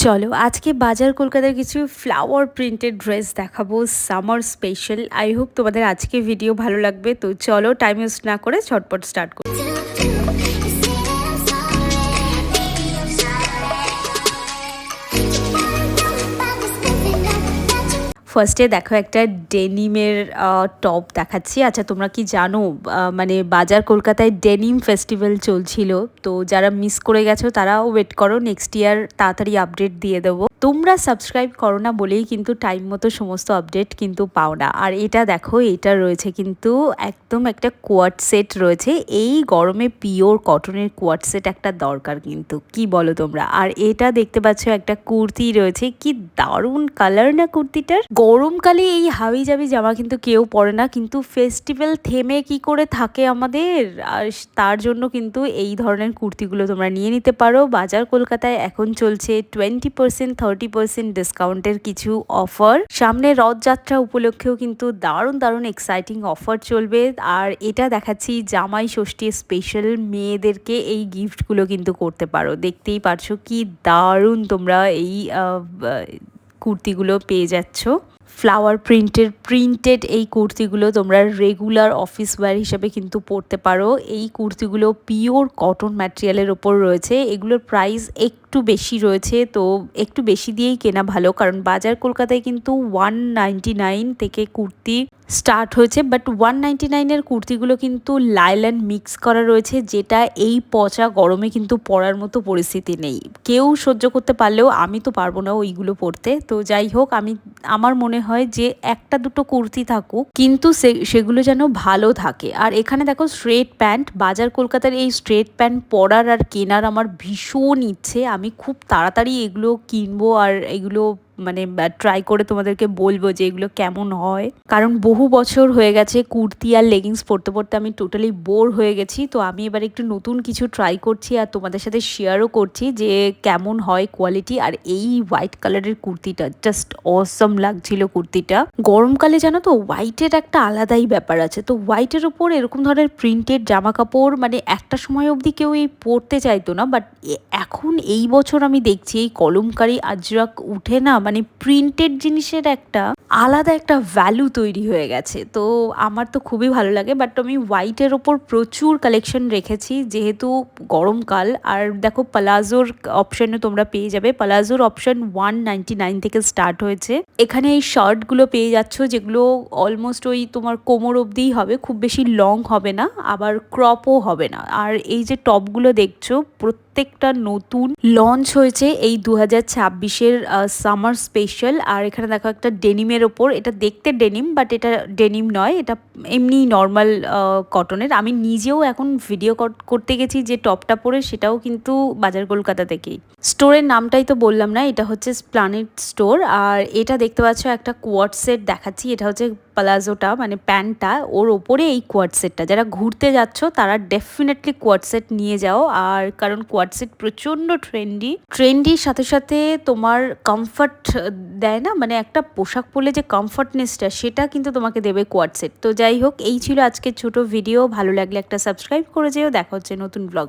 চলো আজকে বাজার কলকাতার কিছু ফ্লাওয়ার প্রিন্টেড ড্রেস দেখাবো সামার স্পেশাল। আই হোপ তোমাদের আজকে ভিডিও ভালো লাগবে। তো চলো টাইম ওয়েস্ট না করে ঝটপট স্টার্ট করি। ফার্স্টে দেখো একটা ডেনিমের টপ দেখাচ্ছি। আচ্ছা তোমরা কি জানো মানে বাজার কলকাতায় ডেনিম ফেস্টিভ্যাল চলছিল, তো যারা মিস করে গেছো তারাও ওয়েট করো, নেক্সট ইয়ার তাড়াতাড়ি আপডেট দিয়ে দেবো। তোমরা সাবস্ক্রাইব করো না বলেই কিন্তু টাইম মতো সমস্ত আপডেট কিন্তু পাও না। আর এটা দেখো, এটা রয়েছে কিন্তু একদম একটা কোয়াড সেট রয়েছে। এই গরমে পিওর কটনের কোয়াড সেট একটা দরকার কিন্তু, কি বলো তোমরা। আর এটা দেখতে পাচ্ছ একটা কুর্তি রয়েছে, কি দারুণ কালার না কুর্তিটার। গরমকালে এই হাবি জাবি জামা কিন্তু কেউ পরে না, কিন্তু ফেস্টিভ্যাল থেমে কি করে থাকে আমাদের, আর তার জন্য কিন্তু এই ধরনের কুর্তিগুলো তোমরা নিয়ে নিতে পারো। বাজার কলকাতায় এখন চলছে 20% 30% ডিসকাউন্টের কিছু অফার। সামনে রথযাত্রা উপলক্ষেও কিন্তু দারুণ দারুণ এক্সাইটিং অফার চলবে। আর এটা দেখাচ্ছি জামাই ষষ্ঠী স্পেশাল, মেয়েদেরকে এই গিফটগুলো কিন্তু করতে পারো। দেখতেই পারছো কি দারুণ তোমরা এই কুর্তিগুলো পেয়ে যাচ্ছ। ফ্লাওয়ার প্রিন্টেড এই কুর্তিগুলো তোমরা রেগুলার অফিস ওয়্যার হিসেবে কিন্তু পরতে পারো। এই কুর্তিগুলো পিওর কটন ম্যাটেরিয়ালের ওপর রয়েছে। এগুলোর প্রাইস একটু বেশি রয়েছে, তো একটু বেশি দিয়েই কেনা ভালো, কারণ বাজার কলকাতায় কিন্তু 199 থেকে কুর্তি স্টার্ট হয়েছে। বাট 199-এর কুর্তিগুলো কিন্তু লাইলন মিক্স করা রয়েছে, যেটা এই পচা গরমে কিন্তু পরার মতো পরিস্থিতি নেই। কেউ সহ্য করতে পারলেও আমি তো পারবো না ওইগুলো পরতে। তো যাই হোক, আমার মনে হয় যে একটা দুটো কুর্তি থাকুক, কিন্তু সেগুলো যেন ভালো থাকে। আর এখানে দেখো স্ট্রেট প্যান্ট, বাজার কলকাতার এই স্ট্রেট প্যান্ট পরার আর কেনার আমার ভীষণ ইচ্ছে। আমি খুব তাড়াতাড়ি এগুলো কিনবো আর এগুলো মানে ট্রাই করে তোমাদেরকে বলবো যে এগুলো কেমন হয়, কারণ বহু বছর হয়ে গেছে কুর্তি আর লেগিংস পরতে পরতে আমি টোটালি বোর হয়ে গেছি। তো আমি এবার একটু নতুন কিছু ট্রাই করছি আর তোমাদের সাথে শেয়ারও করছি যে কেমন হয় কোয়ালিটি। আর এই হোয়াইট কালারের কুর্তিটা জাস্ট অসম লাগছিল কুর্তিটা। গরমকালে জানো তো হোয়াইটের একটা আলাদাই ব্যাপার আছে। তো হোয়াইটের ওপর এরকম ধরনের প্রিন্টেড জামা কাপড় মানে একটা সময় অবধি কেউ এই পরতে চাইতো না, বাট এখন এই বছর আমি দেখছি এই কলমকারি আজরাক উঠে না, মানে প্রিন্টেড জিনিসের একটা আলাদা একটা ভ্যালু তৈরি হয়ে গেছে। তো আমার তো খুবই ভালো লাগে। বাট আমি হোয়াইটের ওপর প্রচুর কালেকশন রেখেছি যেহেতু গরমকাল। আর দেখো প্লাজোর অপশানও তোমরা পেয়ে যাবে। প্লাজোর অপশান 199 থেকে স্টার্ট হয়েছে। এখানে এই শার্টগুলো পেয়ে যাচ্ছ যেগুলো অলমোস্ট ওই তোমার কোমর অবধিই হবে, খুব বেশি লং হবে না, আবার ক্রপও হবে না। আর এই যে টপগুলো দেখছো প্রত্যেকটা নতুন লঞ্চ হয়েছে এই 2026-এর সামার স্পেশাল। আর এখানে দেখো একটা ডেনিমের ওপর, এটা দেখতে ডেনিম বাট এটা ডেনিম নয়, এটা এমনি নর্মাল কটনের। আমি নিজেও এখন ভিডিও করতে গেছি যে টপটা পরে, সেটাও কিন্তু বাজার কলকাতা থেকেই। স্টোরের নামটাই তো বললাম না, এটা হচ্ছে প্ল্যানেট স্টোর। আর এটা দেখতে পাচ্ছ একটা কোয়াড সেট দেখাচ্ছি, এটা হচ্ছে প্লাজোটা মানে প্যান্টটা, ওর ওপরে এই কোয়াড সেটটা। যারা ঘুরতে যাচ্ছ তারা ডেফিনেটলি কোয়াড সেট নিয়ে যাও। আর কারণ কোয়াড সেট প্রচণ্ড ট্রেন্ডির সাথে সাথে তোমার কমফর্ট দেয় না, মানে একটা পোশাক পরলে যে কমফর্টনেসটা সেটা কিন্তু তোমাকে দেবে কোয়াড সেট। তো যাই হোক, এই ছিল আজকের ছোট ভিডিও। ভালো লাগলে একটা সাবস্ক্রাইব করে যেও। দেখা হচ্ছে নতুন ব্লগ।